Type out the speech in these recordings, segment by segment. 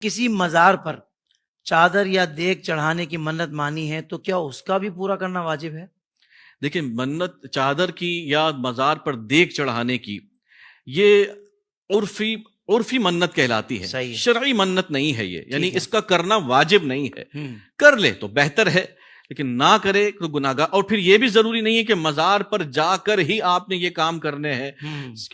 کسی مزار پر چادر یا دیگ چڑھانے کی منت مانی ہے تو کیا اس کا بھی پورا کرنا واجب ہے؟ دیکھیں، منت چادر کی یا مزار پر دیگ چڑھانے کی یہ عرفی منت کہلاتی ہے، صحیح ہے، شرعی منت نہیں ہے یہ، یعنی ٹھیک ہے۔ اس کا کرنا واجب نہیں ہے۔ کر لے تو بہتر ہے، لیکن نہ کرے تو گناہ گار۔ اور پھر یہ بھی ضروری نہیں ہے کہ مزار پر جا کر ہی آپ نے یہ کام کرنے ہیں۔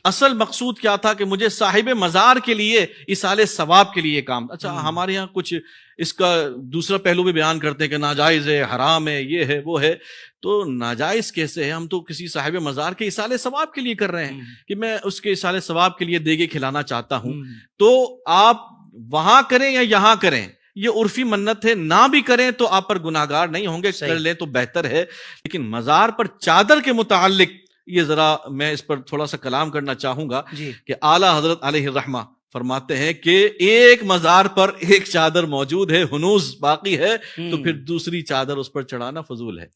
اصل مقصود کیا تھا کہ مجھے صاحب مزار کے لیے ایصال ثواب کے لیے کام۔ اچھا، ہمارے یہاں کچھ اس کا دوسرا پہلو بھی بیان کرتے ہیں کہ ناجائز ہے، حرام ہے، یہ ہے، وہ ہے۔ تو ناجائز کیسے ہے؟ ہم تو کسی صاحب مزار کے ایصال ثواب کے لیے کر رہے ہیں کہ میں اس کے ایصال ثواب کے لیے دیگے کھلانا چاہتا ہوں۔ تو آپ وہاں کریں یا یہاں کریں، یہ عرفی منت ہے، نہ بھی کریں تو آپ پر گناہ گار نہیں ہوں گے، کر لیں تو بہتر ہے۔ لیکن مزار پر چادر کے متعلق یہ ذرا میں اس پر تھوڑا سا کلام کرنا چاہوں گا کہ اعلیٰ حضرت علیہ الرحمہ فرماتے ہیں کہ ایک مزار پر ایک چادر موجود ہے، ہنوز باقی ہے، تو پھر دوسری چادر اس پر چڑھانا فضول ہے۔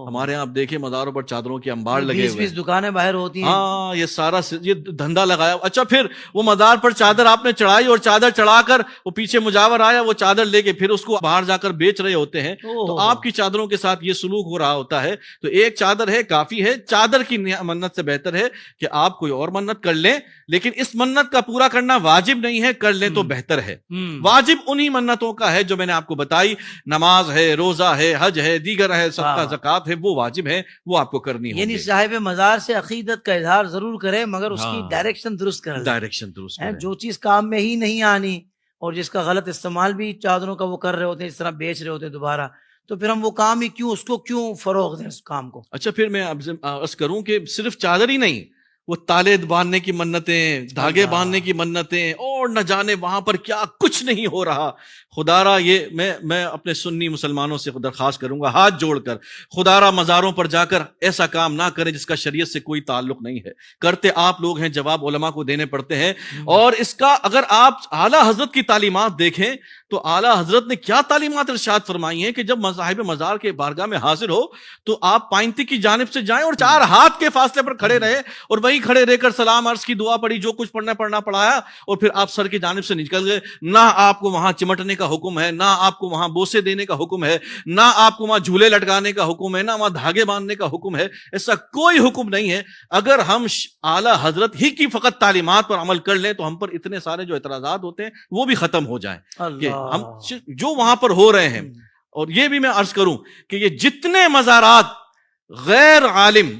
ہمارے یہاں آپ دیکھیں مزاروں پر چادروں کے انبار لگے ہوئے، 20 دکانیں باہر ہوتی ہیں۔ ہاں، یہ سارا یہ دھندا لگایا۔ اچھا، پھر وہ مزار پر چادر آپ نے چڑھائی اور چادر چڑھا کر وہ پیچھے مجاور آیا، وہ چادر لے کے پھر اس کو باہر جا کر بیچ رہے ہوتے ہیں، تو آپ کی چادروں کے ساتھ یہ سلوک ہو رہا ہوتا ہے۔ تو ایک چادر ہے، کافی ہے۔ چادر کی منت سے بہتر ہے کہ آپ کوئی اور منت کر لیں، لیکن اس منت کا پورا کرنا واجب نہیں ہے، کر لیں تو بہتر ہے۔ واجب انہی منتوں کا ہے جو میں نے آپ کو بتائی، نماز ہے، روزہ ہے، حج ہے، دیگر ہے، صدقہ زکوٰۃ ہے، وہ واجب ہے، وہ آپ کو کرنی ہوگی۔ یعنی صاحب مزار سے عقیدت کا اظہار ضرور کرے، مگر اس کی ڈائریکشن درست کرے، ڈائریکشن درست کرے۔ جو چیز کام میں ہی نہیں آنی اور جس کا غلط استعمال بھی چادروں کا وہ کر رہے ہوتے ہیں، اس طرح بیچ رہے ہوتے ہیں دوبارہ، تو پھر ہم وہ کام ہی کیوں، اس کو کیوں فروغ دیں اس کام کو؟ اچھا، پھر میں عرض کروں کہ صرف چادر ہی نہیں، وہ تالے باندھنے کی منتیں، دھاگے باندھنے کی منتیں، اور نہ جانے وہاں پر کیا کچھ نہیں ہو رہا۔ خدا را، یہ میں اپنے سنی مسلمانوں سے درخواست کروں گا ہاتھ جوڑ کر، خدا را مزاروں پر جا کر ایسا کام نہ کریں جس کا شریعت سے کوئی تعلق نہیں ہے۔ کرتے آپ لوگ ہیں، جواب علماء کو دینے پڑتے ہیں۔ اور اس کا اگر آپ اعلیٰ حضرت کی تعلیمات دیکھیں تو اعلیٰ حضرت نے کیا تعلیمات ارشاد فرمائی ہیں کہ جب صاحب مزار کے بارگاہ میں حاضر ہو تو آپ پائنتی کی جانب سے جائیں اور 4 ہاتھ کے فاصلے پر کھڑے رہے، اور وہیں کھڑے رہ کر سلام عرض کی دعا پڑھی، جو کچھ پڑھنا پڑھایا، اور پھر آپ سر کی جانب سے نکل گئے۔ نہ آپ کو وہاں چمٹنے کا حکم ہے، نہ آپ کو وہاں بوسے دینے کا حکم ہے، نہ آپ کو وہاں جھولے لٹکانے کا حکم ہے، نہ وہاں دھاگے باندھنے کا حکم ہے۔ ایسا کوئی حکم نہیں ہے۔ اگر ہم اعلیٰ حضرت ہی کی فقط تعلیمات پر عمل کر لیں تو ہم پر اتنے سارے جو اعتراضات ہوتے ہیں وہ بھی ختم ہو جائیں کہ ہم جو وہاں پر ہو رہے ہیں۔ اور یہ بھی میں عرض کروں کہ یہ جتنے مزارات غیر عالم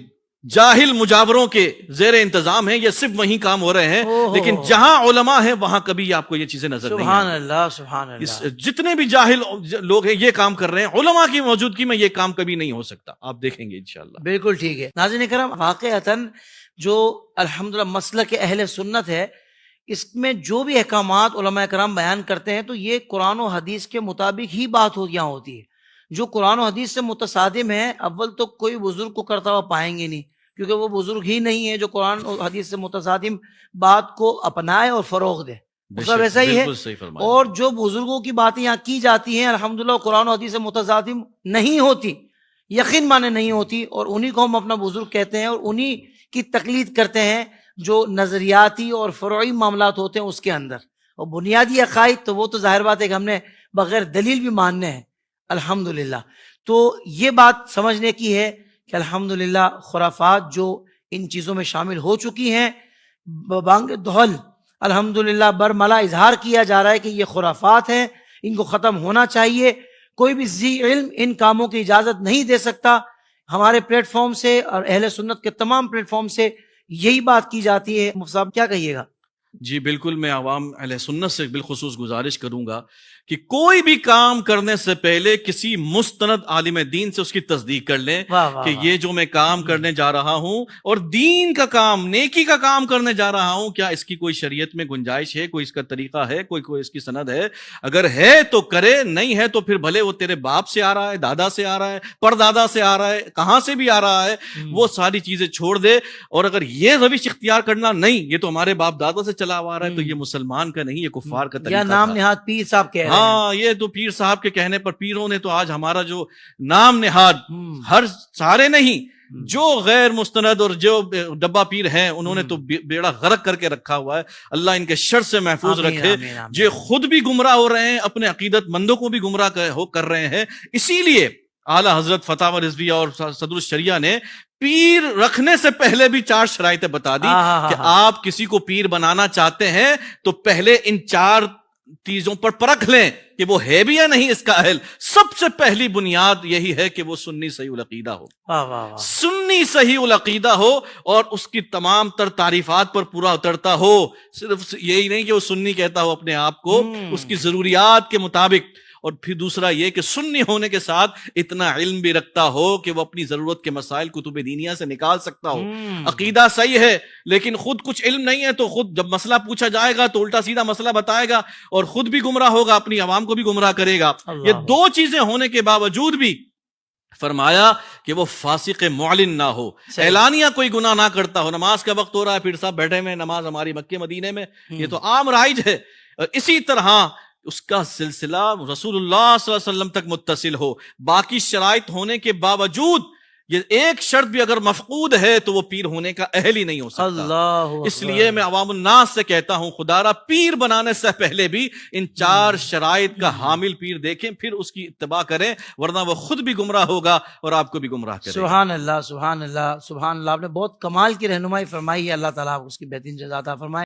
جاہل مجاوروں کے زیر انتظام ہیں، یہ صرف وہیں کام ہو رہے ہیں، لیکن جہاں علماء ہیں وہاں کبھی آپ کو یہ چیزیں نظر نہیں سبحان آئیں۔ اللہ، سبحان اللہ۔ جتنے بھی جاہل لوگ ہیں یہ کام کر رہے ہیں، علماء کی موجودگی میں یہ کام کبھی نہیں ہو سکتا، آپ دیکھیں گے انشاءاللہ۔ بالکل ٹھیک ہے۔ ناظرین کرام، واقعتاً جو الحمدللہ مسلک اہل سنت ہے، اس میں جو بھی احکامات علماء کرام بیان کرتے ہیں تو یہ قرآن و حدیث کے مطابق ہی بات یہاں ہوتی ہے۔ جو قرآن و حدیث سے متصادم ہے، اول تو کوئی بزرگ کو کرتا ہوا پائیں گے نہیں، کیونکہ وہ بزرگ ہی نہیں ہے جو قرآن و حدیث سے متصادم بات کو اپنائے اور فروغ دے۔ سب ایسا ہی ہے۔ اور جو بزرگوں کی باتیں یہاں کی جاتی ہیں الحمدللہ قرآن و حدیث سے متصادم نہیں ہوتی، یقین مانے نہیں ہوتی، اور انہی کو ہم اپنا بزرگ کہتے ہیں اور انہی کی تقلید کرتے ہیں جو نظریاتی اور فروعی معاملات ہوتے ہیں اس کے اندر۔ اور بنیادی عقائد تو وہ تو ظاہر بات ہے کہ ہم نے بغیر دلیل بھی ماننے ہیں الحمدللہ۔ تو یہ بات سمجھنے کی ہے کہ الحمدللہ خرافات جو ان چیزوں میں شامل ہو چکی ہیں، بانگ دہل الحمدللہ برملا اظہار کیا جا رہا ہے کہ یہ خرافات ہیں، ان کو ختم ہونا چاہیے۔ کوئی بھی ذی علم ان کاموں کی اجازت نہیں دے سکتا۔ ہمارے پلیٹ فارم سے اور اہل سنت کے تمام پلیٹ فارم سے یہی بات کی جاتی ہے۔ مفتی صاحب کیا کہیے گا؟ جی بالکل، میں عوام اہل سنت سے بالخصوص گزارش کروں گا کہ کوئی بھی کام کرنے سے پہلے کسی مستند عالم دین سے اس کی تصدیق کر لیں کہ یہ جو میں کام کرنے جا رہا ہوں اور دین کا کام، نیکی کا کام کرنے جا رہا ہوں، کیا اس کی کوئی شریعت میں گنجائش ہے، کوئی اس کا طریقہ ہے، کوئی اس کی سند ہے؟ اگر ہے تو کرے، نہیں ہے تو پھر بھلے وہ تیرے باپ سے آ رہا ہے، دادا سے آ رہا ہے، پردادا سے آ رہا ہے، کہاں سے بھی آ رہا ہے، وہ ساری چیزیں چھوڑ دے۔ اور اگر یہ روش اختیار کرنا نہیں، یہ تو ہمارے باپ دادا سے چلا آ رہا ہے، تو یہ مسلمان کا نہیں، یہ کفار کا طریقہ یا نام نہاد پیر صاحب کہہ رہے ہیں۔ ہاں، یہ تو پیر صاحب کے کہنے پر، پیروں نے تو آج ہمارا جو نام نہاد، ہر سارے نہیں، جو غیر مستند اور جو ڈبہ پیر ہیں انہوں نے تو بیڑا غرق کر کے رکھا ہوا ہے. اللہ ان کے شر سے محفوظ رکھے. جو خود بھی گمراہ ہو رہے ہیں اپنے عقیدت مندوں کو بھی گمراہ کر رہے ہیں. اسی لیے اعلیٰ حضرت فتاوی رضویہ اور صدر الشریعہ نے پیر رکھنے سے پہلے بھی 4 شرائطیں بتا دی کہ آپ کسی کو پیر بنانا چاہتے ہیں تو پہلے ان 4 چیزوں پر پرکھ لیں کہ وہ ہے بھی یا نہیں اس کا اہل. سب سے پہلی بنیاد یہی ہے کہ وہ سنی صحیح العقیدہ ہو. سنی صحیح العقیدہ ہو اور اس کی تمام تر تعریفات پر پورا اترتا ہو. صرف یہی نہیں کہ وہ سنی کہتا ہو اپنے آپ کو, اس کی ضروریات کے مطابق. اور پھر دوسرا یہ کہ سنی ہونے کے ساتھ اتنا علم بھی رکھتا ہو کہ وہ اپنی ضرورت کے مسائل کتب دینیہ سے نکال سکتا ہو. عقیدہ صحیح ہے لیکن خود کچھ علم نہیں ہے تو خود جب مسئلہ پوچھا جائے گا تو الٹا سیدھا مسئلہ بتائے گا اور خود بھی گمراہ ہوگا, اپنی عوام کو بھی گمراہ کرے گا. یہ 2 چیزیں ہونے کے باوجود بھی فرمایا کہ وہ فاسق معلن نہ ہو, اعلانیہ کوئی گناہ نہ کرتا ہو. نماز کا وقت ہو رہا ہے, پھر صاحب بیٹھے ہوئے نماز ہماری مکے مدینے میں, یہ تو عام رائج ہے. اسی طرح اس کا سلسلہ رسول اللہ صلی اللہ علیہ وسلم تک متصل ہو. باقی شرائط ہونے کے باوجود یہ ایک شرط بھی اگر مفقود ہے تو وہ پیر ہونے کا اہل ہی نہیں ہو سکتا. اس لیے میں عوام الناس سے کہتا ہوں خدا را پیر بنانے سے پہلے بھی ان 4 شرائط کا حامل پیر دیکھیں, پھر اس کی اتباع کریں, ورنہ وہ خود بھی گمراہ ہوگا اور آپ کو بھی گمراہ کرے گا. سبحان اللہ, سبحان اللہ, سبحان اللہ. آپ نے بہت کمال کی رہنمائی فرمائی ہے. اللہ تعالیٰ اس کی بہترین جزا عطا فرمائے.